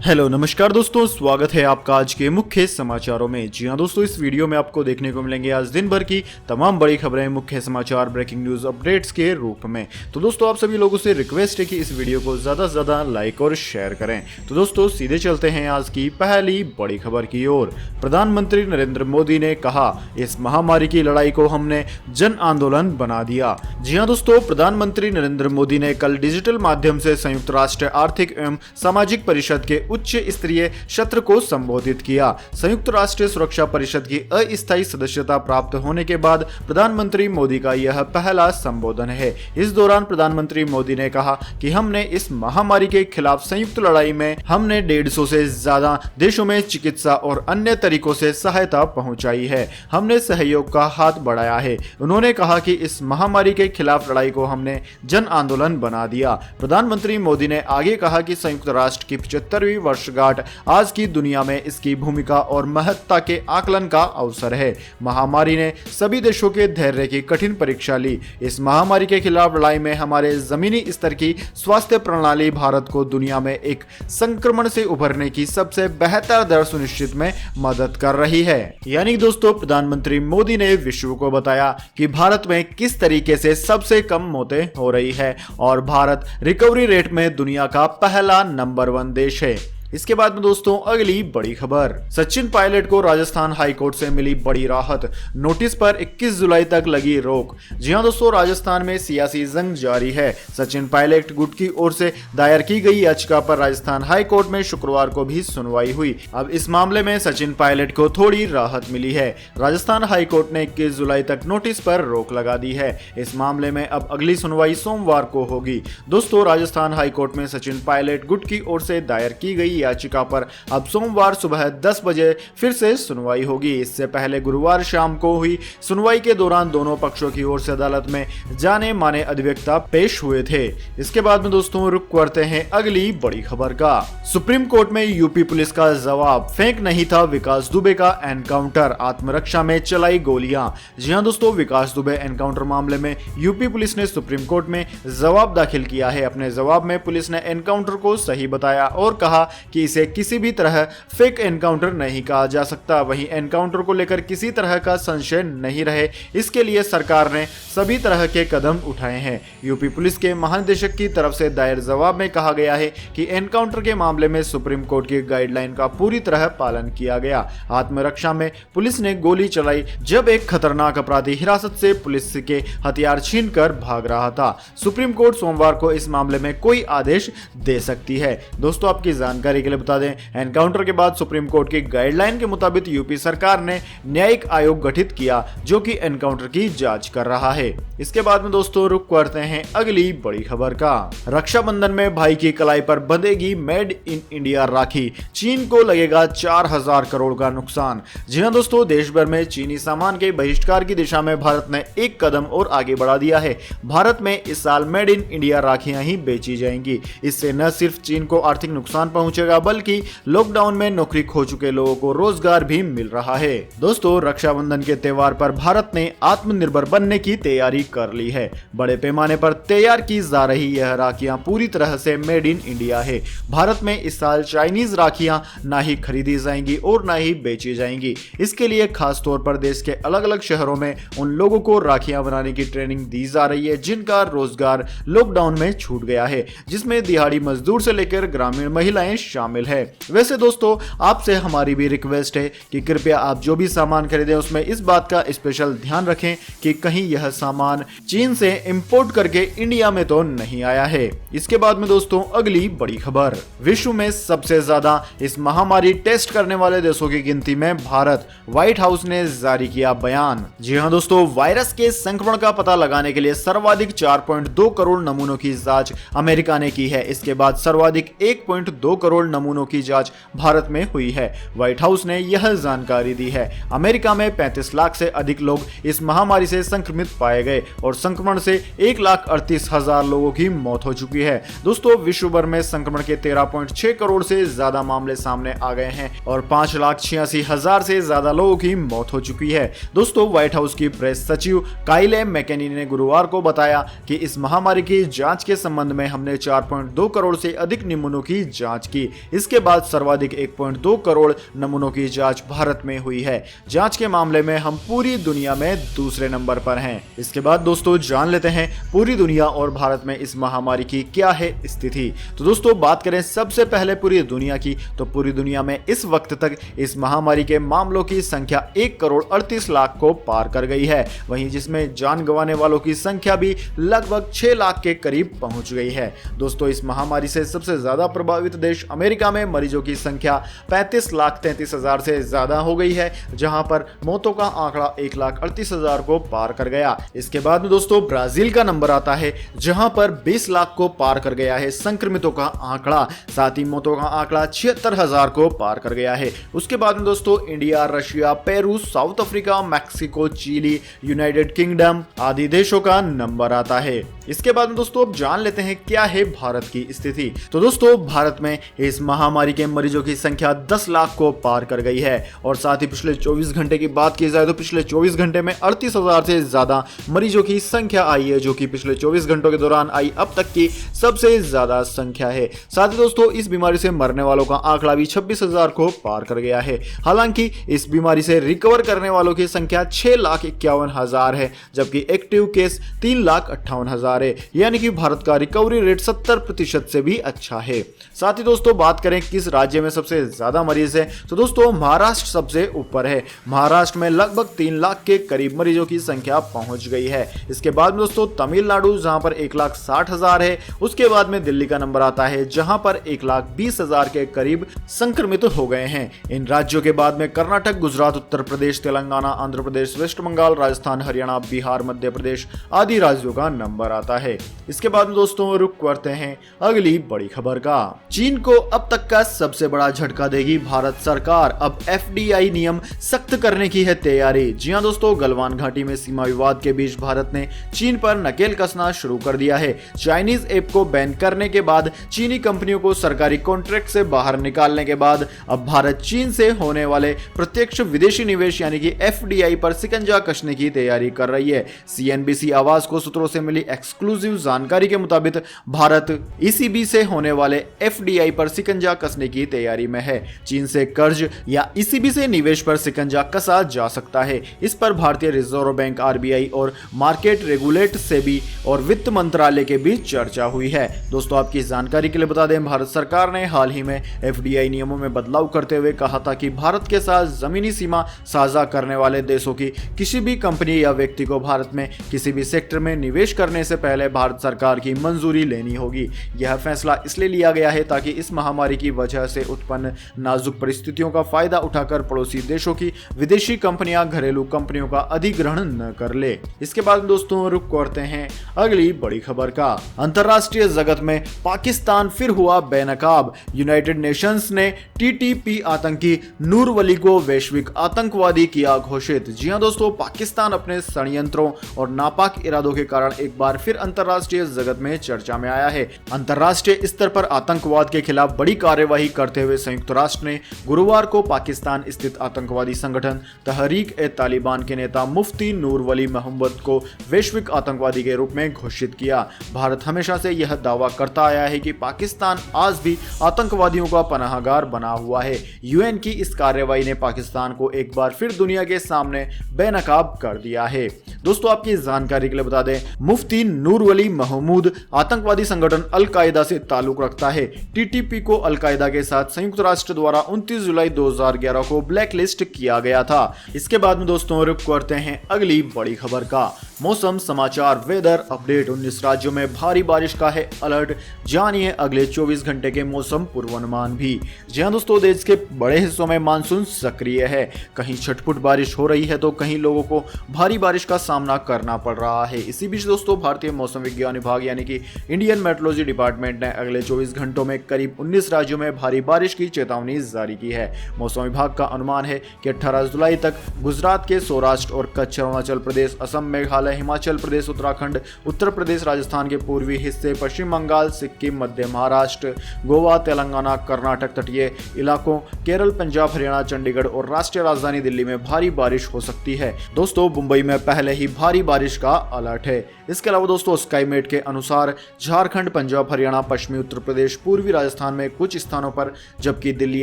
Hello नमस्कार दोस्तों, स्वागत है आपका आज के मुख्य समाचारों में। जी हां दोस्तों, इस वीडियो में आपको देखने को मिलेंगे आज दिन भर की तमाम बड़ी खबरें, मुख्य समाचार, ब्रेकिंग न्यूज अपडेट्स के रूप में। तो दोस्तों आप सभी लोगों से रिक्वेस्ट है कि इस वीडियो को ज्यादा से ज्यादा लाइक और शेयर करें। तो दोस्तों सीधे चलते हैं आज की पहली बड़ी खबर की ओर। प्रधानमंत्री नरेंद्र मोदी ने कहा, इस महामारी की लड़ाई को हमने जन आंदोलन बना दिया। जी हाँ दोस्तों, प्रधानमंत्री नरेंद्र मोदी ने कल डिजिटल माध्यम से संयुक्त राष्ट्र आर्थिक एवं सामाजिक परिषद के उच्च स्तरीय सत्र को संबोधित किया। संयुक्त राष्ट्र सुरक्षा परिषद की अस्थायी सदस्यता प्राप्त होने के बाद प्रधानमंत्री मोदी का यह पहला संबोधन है। इस दौरान प्रधानमंत्री मोदी ने कहा कि हमने इस महामारी के खिलाफ संयुक्त लड़ाई में हमने 150 से ज्यादा देशों में चिकित्सा और अन्य तरीकों से सहायता पहुंचाई है। हमने सहयोग का हाथ बढ़ाया है। उन्होंने कहा कि इस महामारी के खिलाफ लड़ाई को हमने जन आंदोलन बना दिया। प्रधानमंत्री मोदी ने आगे कहा कि संयुक्त राष्ट्र की 75वीं वर्षगांठ आज की दुनिया में इसकी भूमिका और महत्ता के आकलन का अवसर है। महामारी ने सभी देशों के धैर्य की कठिन परीक्षा ली। इस महामारी के खिलाफ लड़ाई में हमारे जमीनी स्तर की स्वास्थ्य प्रणाली भारत को दुनिया में एक संक्रमण से उभरने की सबसे बेहतर दर सुनिश्चित में मदद कर रही है। यानी दोस्तों, प्रधानमंत्री मोदी ने विश्व को बताया कि भारत में किस तरीके से सबसे कम मौतें हो रही है और भारत रिकवरी रेट में दुनिया का पहला नंबर 1 देश है। इसके बाद में दोस्तों अगली बड़ी खबर, सचिन पायलट को राजस्थान हाईकोर्ट से मिली बड़ी राहत। नोटिस पर 21 जुलाई तक लगी रोक। जी हां दोस्तों, राजस्थान में सियासी जंग जारी है। सचिन पायलट गुट की ओर से दायर की गई याचिका पर राजस्थान हाईकोर्ट में शुक्रवार को भी सुनवाई हुई। अब इस मामले में सचिन पायलट को थोड़ी राहत मिली है। राजस्थान हाईकोर्ट ने 21 जुलाई तक नोटिस पर रोक लगा दी है। इस मामले में अब अगली सुनवाई सोमवार को होगी। दोस्तों राजस्थान हाईकोर्ट में सचिन पायलट गुट की ओर से दायर की गई याचिका पर अब सोमवार सुबह 10 बजे फिर से सुनवाई होगी। इससे पहले गुरुवार शाम को हुई सुनवाई के दौरान दोनों पक्षों की ओर से अदालत में जाने माने अधिवक्ता पेश हुए थे। इसके बाद में दोस्तों रुक करते हैं अगली बड़ी खबर का। सुप्रीम कोर्ट में यूपी पुलिस का जवाब, फेक नहीं था विकास दुबे का एनकाउंटर, आत्मरक्षा में चलाई गोलियां। जी हां दोस्तों, विकास दुबे एनकाउंटर मामले में यूपी पुलिस ने सुप्रीम कोर्ट में जवाब दाखिल किया है। अपने जवाब में पुलिस ने एनकाउंटर को सही बताया और कहा कि इसे किसी भी तरह फेक एनकाउंटर नहीं कहा जा सकता। वहीं एनकाउंटर को लेकर किसी तरह का संशय नहीं रहे, इसके लिए सरकार ने सभी तरह के कदम उठाए हैं। यूपी पुलिस के महानिदेशक की तरफ से दायर जवाब में कहा गया है कि एनकाउंटर के मामले में सुप्रीम कोर्ट की गाइडलाइन का पूरी तरह पालन किया गया। आत्मरक्षा में पुलिस ने गोली चलाई जब एक खतरनाक अपराधी हिरासत से पुलिस के हथियार छीनकर भाग रहा था। सुप्रीम कोर्ट सोमवार को इस मामले में कोई आदेश दे सकती है। दोस्तों आपकी जानकारी के लिए बता दें, एनकाउंटर के बाद सुप्रीम कोर्ट की गाइडलाइन के मुताबिक यूपी सरकार ने न्यायिक आयोग गठित किया जो कि एनकाउंटर की जांच कर रहा है। इसके बाद में दोस्तों रुक करते हैं अगली बड़ी खबर का। रक्षाबंधन में भाई की कलाई पर बंधेगी मेड इन इंडिया राखी, चीन को लगेगा 4000 करोड़ का नुकसान। जी हां दोस्तों, देश भर में चीनी सामान के बहिष्कार की दिशा में भारत ने एक कदम और आगे बढ़ा दिया है। भारत में इस साल मेड इन इंडिया राखियां ही बेची जाएंगी। इससे न सिर्फ चीन को आर्थिक नुकसान पहुंचेगा बल्कि लॉकडाउन में नौकरी खो चुके लोगों को रोजगार भी मिल रहा है। दोस्तों रक्षाबंधन के त्योहार पर भारत ने आत्मनिर्भर बनने की तैयारी कर ली है। बड़े पैमाने पर तैयार की जा रही यह राखियां पूरी तरह से मेड इन इंडिया है। भारत में इस साल चाइनीज राखियां ना ही खरीदी जाएंगी और ना ही बेची जाएंगी। इसके लिए खास तौर पर देश के अलग अलग शहरों में उन लोगों को राखियां बनाने की ट्रेनिंग दी जा रही है जिनका रोजगार लॉकडाउन में छूट गया है, जिसमें दिहाड़ी मजदूर से लेकर ग्रामीण महिलाएं शामिल है। वैसे दोस्तों आपसे हमारी भी रिक्वेस्ट है कि कृपया आप जो भी सामान खरीदें उसमें इस बात का स्पेशल ध्यान रखें कि कहीं यह सामान चीन से इंपोर्ट करके इंडिया में तो नहीं आया है। इसके बाद में दोस्तों अगली बड़ी खबर, विश्व में सबसे ज्यादा इस महामारी टेस्ट करने वाले देशों की गिनती में भारत, व्हाइट हाउस ने जारी किया बयान। जी हां दोस्तों, वायरस के संक्रमण का पता लगाने के लिए सर्वाधिक 4.2 करोड़ नमूनों की जांच अमेरिका ने की है। इसके बाद सर्वाधिक 1.2 करोड़ नमूनों की जांच भारत में हुई है। व्हाइट हाउस ने यह जानकारी दी है। अमेरिका में 35 लाख से अधिक लोग इस महामारी से संक्रमित पाए गए और संक्रमण से 1,38,000 लोगों की मौत हो चुकी है। दोस्तों विश्व भर में संक्रमण के 13.6 करोड़ से ज्यादा मामले सामने आ गए हैं और 5,86,000 से ज्यादा लोगों की मौत हो चुकी है। दोस्तों व्हाइट हाउस की प्रेस सचिव काइले मैकेनी ने गुरुवार को बताया कि इस महामारी की जांच के संबंध में हमने 4.2 करोड़ से अधिक नमूनों की जांच की। इसके बाद सर्वाधिक 1.2 करोड़ नमूनों की जांच भारत में हुई है। जांच के मामले में हम पूरी दुनिया में दूसरे नंबर पर हैं। इसके बाद दोस्तों जान लेते हैं पूरी दुनिया और भारत में इस महामारी की क्या है स्थिति। तो दोस्तों बात करें सबसे पहले पूरी दुनिया की, तो पूरी दुनिया में इस वक्त तक इस महामारी के मामलों की संख्या 1 करोड़ 38 लाख को पार कर गई है। वहीं जिसमें जान गंवाने वालों की संख्या भी लगभग 6 लाख के करीब पहुंच गई है। दोस्तों इस महामारी से सबसे ज्यादा प्रभावित देश अमेरिका में मरीजों की संख्या 35,33,000 से ज्यादा हो गई है, जहां पर मौतों का आंकड़ा 1,38,000 को पार कर गया। इसके बाद में दोस्तों ब्राजील का नंबर आता है, जहां पर 20 लाख को पार कर गया है संक्रमितों का आंकड़ा। साथ ही मौतों का आंकड़ा 76,000 को पार कर गया है। उसके बाद में दोस्तों India, Russia, Peru, South Africa, Mexico, Chile, United Kingdom आदि देशों का नंबर आता है। इसके बाद में दोस्तों अब जान लेते हैं क्या है भारत की स्थिति। तो दोस्तों भारत में इस महामारी के मरीजों की संख्या 10 लाख को पार कर गई है। और साथ ही पिछले 24 घंटे की बात की जाए तो पिछले 24 घंटे में 38,000 से ज्यादा मरीजों की संख्या आई है, जो कि पिछले 24 घंटों के दौरान आई अब तक की सबसे ज्यादा संख्या है। साथ ही दोस्तों इस बीमारी से मरने वालों का आंकड़ा भी 26,000 को पार कर गया है। हालांकि इस बीमारी से रिकवर करने वालों की संख्या 6,51,000 है, जबकि एक्टिव केस 3,58,000 है, यानी कि भारत का रिकवरी रेट 70% से भी अच्छा है। साथ ही दोस्तों बात करें किस राज्य में सबसे ज्यादा मरीज है, तो दोस्तों महाराष्ट्र सबसे ऊपर है। महाराष्ट्र में लगभग 3 लाख के करीब मरीजों की संख्या पहुंच गई है। इसके बाद में दोस्तों तमिलनाडु, जहां पर 1,60,000 है। उसके बाद में दिल्ली का नंबर आता है, जहां पर 1,20,000 के करीब संक्रमित हो गए हैं। इन राज्यों के बाद में कर्नाटक, गुजरात, उत्तर प्रदेश, तेलंगाना, आंध्र प्रदेश, वेस्ट बंगाल, राजस्थान, हरियाणा, बिहार, मध्य प्रदेश आदि राज्यों का नंबर आता है। इसके बाद में दोस्तों रुक करते हैं अगली बड़ी खबर का। चीन को अब तक का सबसे बड़ा झटका देगी भारत सरकार, अब FDI नियम सख्त करने की है तैयारी। जी हां दोस्तों, गलवान घाटी में सीमा विवाद के बीच भारत ने चीन पर नकेल कसना शुरू कर दिया है। चाइनीज ऐप को बैन करने के बाद, चीनी कंपनियों को सरकारी कॉन्ट्रैक्ट से बाहर निकालने के बाद अब भारत चीन से होने वाले प्रत्यक्ष विदेशी निवेश यानी कि FDI पर शिकंजा कसने की तैयारी कर रही है। CNBC आवाज को सूत्रों से मिली एक्सक्लूसिव जानकारी के मुताबिक भारत ECB से होने वाले FDI पर शिकंजा कसने की तैयारी में है। चीन से कर्ज या ECB से निवेश पर शिकंजा कसा जा सकता है। इस पर भारतीय रिजर्व बैंक RBI और मार्केट रेगुलेट सेबी और वित्त मंत्रालय के बीच चर्चा हुई है। दोस्तों आपकी जानकारी के लिए बता दें, भारत सरकार ने हाल ही में FDI नियमों में बदलाव करते हुए कहा था कि भारत के साथ जमीनी सीमा साझा करने वाले देशों की किसी भी कंपनी या व्यक्ति को भारत में किसी भी सेक्टर में निवेश करने से पहले भारत सरकार की मंजूरी लेनी होगी। यह फैसला इसलिए लिया गया है ताकि इस महामारी की वजह से उत्पन्न नाजुक परिस्थितियों का फायदा उठाकर पड़ोसी देशों की विदेशी कंपनियां घरेलू कंपनियों का अधिग्रहण न कर ले। इसके बाद दोस्तों रुक करते हैं अगली बड़ी खबर का। अंतरराष्ट्रीय जगत में पाकिस्तान फिर हुआ बेनकाब। यूनाइटेड नेशंस ने TTP आतंकी नूर वली को वैश्विक आतंकवादी किया घोषित। जी हां दोस्तों, पाकिस्तान अपने षड्यंत्रों और नापाक इरादों के कारण एक बार फिर अंतरराष्ट्रीय जगत में चर्चा में आया है। अंतरराष्ट्रीय स्तर पर आतंकवाद के खिलाफ बड़ी कार्यवाही करते हुए संयुक्त राष्ट्र ने गुरुवार को पाकिस्तान स्थित आतंकवादी संगठन तहरीक-ए-तालिबान के नेता मुफ्ती नूर वली मोहम्मद को वैश्विक आतंकवादी के रूप में घोषित किया। भारत हमेशा से यह दावा करता आया है कि पाकिस्तान आज भी आतंकवादियों का पनाहगार बना हुआ है। UN की इस कार्रवाई ने पाकिस्तान को एक बार फिर दुनिया के सामने बेनकाब कर दिया है। दोस्तों आपकी जानकारी के लिए बता दें, मुफ्ती नूर वली महमूद आतंकवादी संगठन अल-कायदा से ताल्लुक रखता है। TTP को अल-कायदा के साथ संयुक्त राष्ट्र द्वारा 29 जुलाई 2011 को ब्लैकलिस्ट किया गया था। इसके बाद में दोस्तों रुक करते हैं अगली बड़ी खबर का। मौसम समाचार वेदर अपडेट। 19 राज्यों में भारी बारिश का है अलर्ट, जानिए अगले 24 घंटे के मौसम पूर्वानुमान भी। जी हां दोस्तों, देश के बड़े हिस्सों में मानसून सक्रिय है। कहीं छटपुट बारिश हो रही है तो कहीं लोगों को भारी बारिश का सामना करना पड़ रहा है। इसी बीच दोस्तों भारतीय मौसम विज्ञान विभाग यानी कि इंडियन मेट्रोलॉजी डिपार्टमेंट ने अगले 24 घंटों में करीब 19 राज्यों में भारी बारिश की चेतावनी जारी की है। मौसम विभाग का अनुमान है कि 18 जुलाई तक गुजरात के सौराष्ट्र और कच्छ, अरुणाचल प्रदेश, असम, मेघालय, हिमाचल प्रदेश, उत्तराखंड, उत्तर प्रदेश, राजस्थान के पूर्वी हिस्से, पश्चिम बंगाल, सिक्किम, मध्य महाराष्ट्र, गोवा, तेलंगाना, कर्नाटक, तटीय इलाकों, केरल, पंजाब, हरियाणा, चंडीगढ़ और राष्ट्रीय राजधानी दिल्ली में भारी बारिश हो सकती है। दोस्तों मुंबई में पहले ही भारी बारिश का अलर्ट है। इसके अलावा दोस्तों दोस्तों स्काईमेट के अनुसार झारखंड, पंजाब, हरियाणा, पश्चिमी उत्तर प्रदेश, पूर्वी राजस्थान में कुछ स्थानों पर, जबकि दिल्ली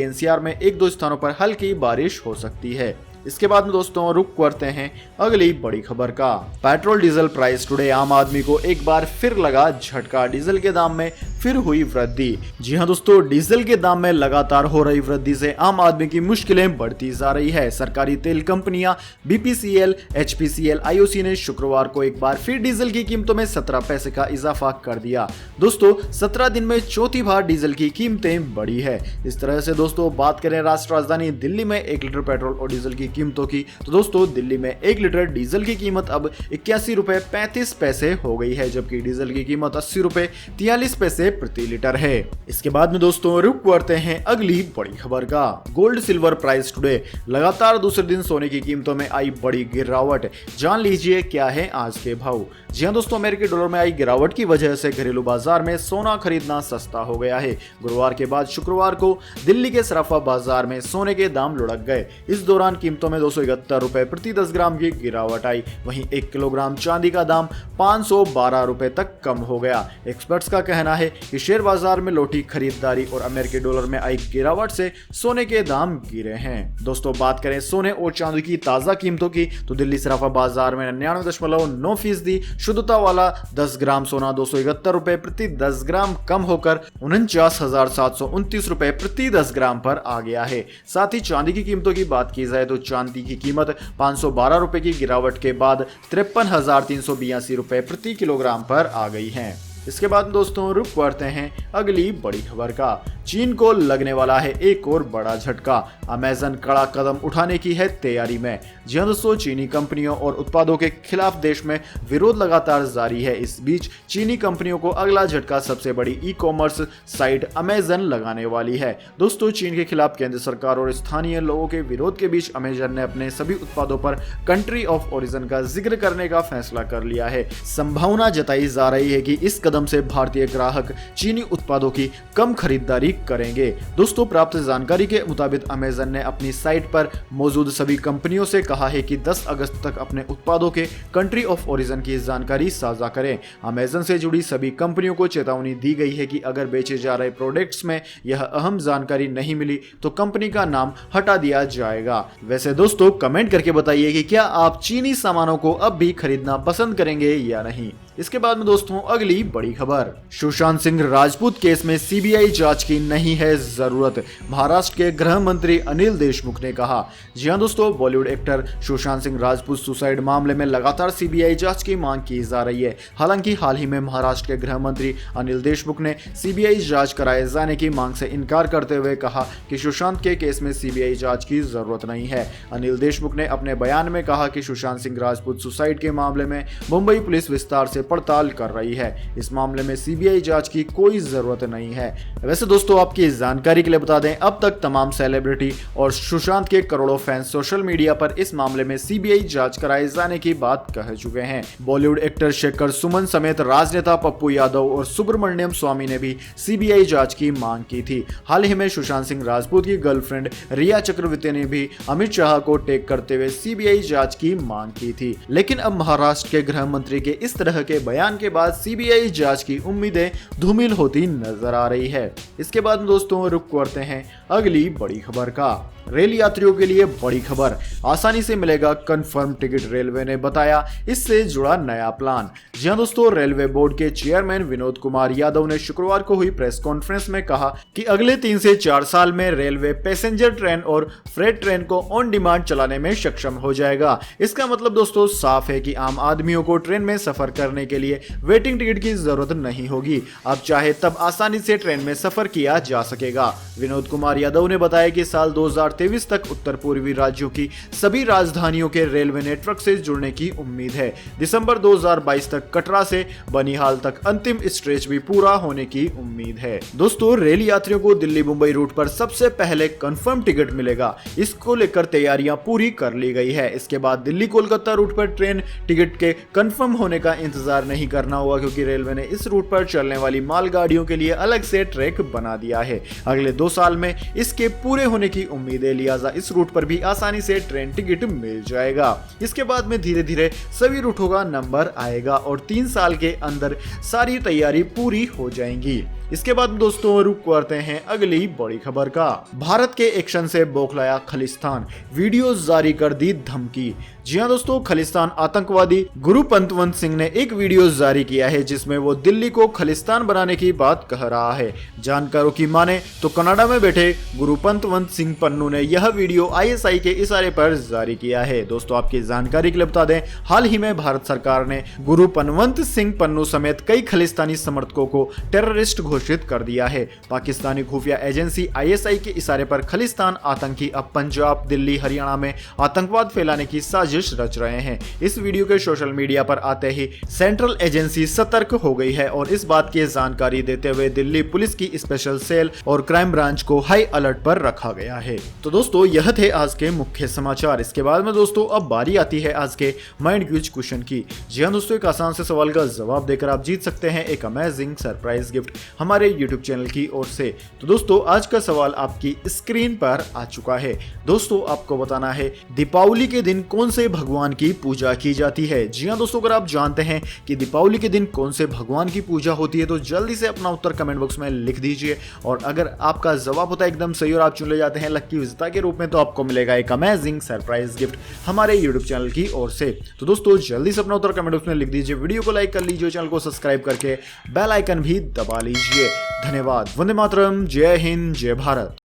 एनसीआर में 1-2 स्थानों पर हल्की बारिश हो सकती है। इसके बाद में दोस्तों रुक करते हैं अगली बड़ी खबर का। पेट्रोल डीजल प्राइस टुडे, आम आदमी को एक बार फिर लगा झटका, डीजल के दाम में फिर हुई वृद्धि। जी हां दोस्तों, डीजल के दाम में लगातार हो रही वृद्धि से आम आदमी की मुश्किलें बढ़ती जा रही है। सरकारी तेल कंपनियां बीपीसीएल, एचपीसीएल, आईओसी ने शुक्रवार को एक बार फिर डीजल की कीमतों में 17 पैसे का इजाफा कर दिया। दोस्तों 17 दिन में चौथी बार डीजल की कीमतें बढ़ी है। इस तरह से दोस्तों बात करें राष्ट्र राजधानी दिल्ली में 1 लीटर पेट्रोल और डीजल की कीमतों की, तो दोस्तों दिल्ली में 1 लीटर डीजल की कीमत अब 81 रुपए 35 पैसे हो गई है, जबकि डीजल की कीमत 80 रुपए 43 पैसे प्रति लीटर है। इसके बाद में दोस्तों रुक करते हैं अगली बड़ी खबर का। गोल्ड सिल्वर प्राइस टुडे, लगातार दूसरे दिन सोने की कीमतों में आई बड़ी गिरावट। जान लीजिए क्या है आज के भाव। जी हां दोस्तों, अमेरिकी डॉलर में आई गिरावट की वजह से घरेलू बाजार में सोना खरीदना सस्ता हो गया है। गुरुवार के बाद शुक्रवार को दिल्ली के सराफा बाजार में सोने के दाम लुढ़क गए। इस दौरान कीमतों में 271 रुपए प्रति 10 ग्राम की गिरावट आई। वहीं 1 किलोग्राम चांदी का दाम 512 रुपए तक कम हो गया। एक्सपर्ट्स का कहना है कि शेयर बाजार में लौटी खरीदारी और अमेरिकी डॉलर में आई गिरावट से सोने के दाम गिरे हैं। दोस्तों बात करें सोने और चांदी की ताजा कीमतों की, तो दिल्ली सराफा बाजार में 99.9% शुद्धता वाला 10 ग्राम सोना 271 रुपए प्रति 10 ग्राम कम होकर 49,729 रुपए प्रति 10 ग्राम पर आ गया है। साथ ही चांदी की कीमतों की बात की जाए तो चांदी की कीमत 512 रुपए की गिरावट के बाद 53,382 रुपए प्रति किलोग्राम पर आ गई है। इसके बाद दोस्तों रुक पड़ते हैं अगली बड़ी खबर का। चीन को लगने वाला है एक और बड़ा झटका, अमेज़न कड़ा कदम उठाने की है तैयारी में। जी हां दोस्तों, चीनी कंपनियों और उत्पादों के खिलाफ देश में विरोध लगातार जारी है। इस बीच चीनी कंपनियों को अगला झटका सबसे बड़ी ई-कॉमर्स साइट अमेज़न लगाने वाली है। दोस्तों चीन के खिलाफ केंद्र सरकार और स्थानीय लोगों के विरोध के बीच अमेज़न ने अपने सभी उत्पादों पर कंट्री ऑफ ओरिजिन का जिक्र करने का फैसला कर लिया है। संभावना जताई जा रही है कि इस कदम से भारतीय ग्राहक चीनी उत्पादों की कम खरीदारी करेंगे। दोस्तों प्राप्त जानकारी के मुताबिक अमेज़न ने अपनी साइट पर मौजूद सभी कंपनियों से कहा है कि 10 अगस्त तक अपने उत्पादों के कंट्री ऑफ ओरिजिन की जानकारी साझा करें। अमेज़न से जुड़ी सभी कंपनियों को चेतावनी दी गई है कि अगर बेचे जा रहे प्रोडक्ट्स में यह अहम जानकारी नहीं मिली तो कंपनी का नाम हटा दिया जाएगा। वैसे दोस्तों कमेंट करके बताइए कि क्या आप चीनी सामानों को अब भी खरीदना पसंद करेंगे या नहीं। इसके बाद में दोस्तों अगली बड़ी खबर, सुशांत सिंह राजपूत केस में सीबीआई जांच की नहीं है जरूरत, महाराष्ट्र के गृह मंत्री अनिल देशमुख ने कहा। जी हां दोस्तों, बॉलीवुड एक्टर सुशांत सिंह राजपूत सुसाइड मामले में लगातार सीबीआई जांच की मांग की जा रही है। हालांकि हाल ही में महाराष्ट्र के गृह मंत्री अनिल देशमुख ने सीबीआई जांच कराए जाने की मांग से इनकार करते हुए कहा कि सुशांत के केस में सीबीआई जांच की जरूरत नहीं है। अनिल देशमुख ने अपने बयान में कहा कि सुशांत सिंह राजपूत सुसाइड के मामले में मुंबई पुलिस विस्तार से पड़ताल कर रही है। इस मामले में सीबीआई जांच की कोई जरूरत नहीं है। वैसे दोस्तों आपकी जानकारी के लिए बता दें, अब तक तमाम सेलिब्रिटी और सुशांत के करोड़ों फैंस सोशल मीडिया पर इस मामले में सीबीआई जांच कराए जाने की बात कह चुके हैं। बॉलीवुड एक्टर शेखर सुमन समेत राजनेता पप्पू यादव और सुब्रमण्यम स्वामी ने भी सीबीआई जांच की मांग की थी। हाल ही में सुशांत सिंह राजपूत की गर्लफ्रेंड रिया चक्रवर्ती ने भी अमित शाह को टैग करते हुए सीबीआई जांच की मांग की थी। लेकिन अब महाराष्ट्र के गृह मंत्री के इस तरह के बयान के बाद सीबीआई जांच की उम्मीदें धूमिल होती नजर आ रही है। इसके बाद दोस्तों रुक करते हैं अगली बड़ी खबर का। रेल यात्रियों के लिए बड़ी खबर, आसानी से मिलेगा कंफर्म टिकट, रेलवे ने बताया इससे जुड़ा नया प्लान। जी हां दोस्तों, रेलवे बोर्ड के चेयरमैन विनोद कुमार यादव ने शुक्रवार को हुई प्रेस कॉन्फ्रेंस में कहा कि अगले 3 से 4 साल में रेलवे पैसेंजर ट्रेन और फ्रेट ट्रेन को ऑन डिमांड चलाने में सक्षम हो जाएगा। इसका मतलब दोस्तों साफ है कि आम आदमियों को ट्रेन में सफर करने के लिए वेटिंग टिकट की जरूरत नहीं होगी। अब चाहे तब आसानी से ट्रेन में सफर किया जा सकेगा। विनोद कुमार यादव ने बताया कि साल 2023 तक उत्तर पूर्वी राज्यों की सभी राजधानियों के रेलवे नेटवर्क से जुड़ने की उम्मीद है। दिसंबर 2022 तक कटरा से बनिहाल तक अंतिम स्ट्रेच भी पूरा होने की उम्मीद है। दोस्तों रेल यात्रियों को दिल्ली मुंबई रूट पर सबसे पहले कंफर्म टिकट मिलेगा। इसको लेकर तैयारियां पूरी कर ली गई है। इसके बाद दिल्ली कोलकाता रूट पर ट्रेन टिकट के कंफर्म होने का इंतजार नहीं करना होगा, क्योंकि रेलवे ने इस रूट पर चलने वाली मालगाड़ियों के लिए अलग से ट्रैक बना दिया है। अगले 2 साल में इसके पूरे होने की उम्मीद खरीदे, लिहाजा इस रूट पर भी आसानी से ट्रेन टिकट मिल जाएगा। इसके बाद में धीरे धीरे सभी रूटों का नंबर आएगा और 3 साल के अंदर सारी तैयारी पूरी हो जाएंगी। इसके बाद दोस्तों रुक करते हैं अगली बड़ी खबर का। भारत के एक्शन से बौखलाया खालिस्तान, वीडियो जारी कर दी धमकी। जी हाँ दोस्तों, खालिस्तान आतंकवादी गुरु पंतवंत सिंह ने एक वीडियो जारी किया है जिसमें वो दिल्ली को खालिस्तान बनाने की बात कह रहा है। जानकारों की माने तो कनाडा में बैठे गुरु पंतवंत सिंह पन्नू ने यह वीडियो आईएसआई के इशारे पर जारी किया है। दोस्तों आपकी जानकारी के लिए बता दें, हाल ही में भारत सरकार ने गुरु पंतवंत सिंह पन्नू समेत कई खालिस्तानी समर्थकों को टेररिस्ट घोषित कर दिया है। पाकिस्तानी खुफिया एजेंसी आईएसआई के इशारे पर खालिस्तान आतंकी अब पंजाब, दिल्ली, हरियाणा में आतंकवाद फैलाने की साजिश रच रहे हैं। इस वीडियो के सोशल मीडिया पर आते ही सेंट्रल एजेंसी सतर्क हो गई है और इस बात की जानकारी देते हुए दिल्ली पुलिस की स्पेशल सेल और क्राइम ब्रांच को हाई अलर्ट पर रखा गया है। तो दोस्तों यह थे आज के मुख्य समाचार। इसके बाद में दोस्तों अब बारी आती है आज के माइंड क्विज क्वेश्चन की। जी हाँ दोस्तों, एक आसान से सवाल का जवाब देकर आप जीत सकते हैं एक अमेजिंग सरप्राइज गिफ्ट हमारे यूट्यूब चैनल की ओर से। तो दोस्तों आज का सवाल आपकी स्क्रीन पर आ चुका है। दोस्तों आपको बताना है दीपावली के दिन कौन से भगवान की पूजा की जाती है। जी हाँ दोस्तों, अगर आप जानते हैं कि दीपावली के दिन कौन से भगवान की पूजा होती है तो जल्दी से अपना उत्तर कमेंट बॉक्स में लिख दीजिए। और अगर आपका जवाब होता है एकदम सही और आप चुन ले जाते हैं लक्की विजेता के रूप में तो आपको मिलेगा एक अमेजिंग सरप्राइज गिफ्ट हमारे यूट्यूब चैनल की ओर से। तो दोस्तों जल्दी से अपना उत्तर कमेंट बॉक्स में लिख दीजिए, वीडियो को लाइक कर लीजिए, चैनल को सब्सक्राइब करके बेल आइकन भी दबा लीजिए। धन्यवाद। वंदे मातरम। जय हिंद, जय भारत।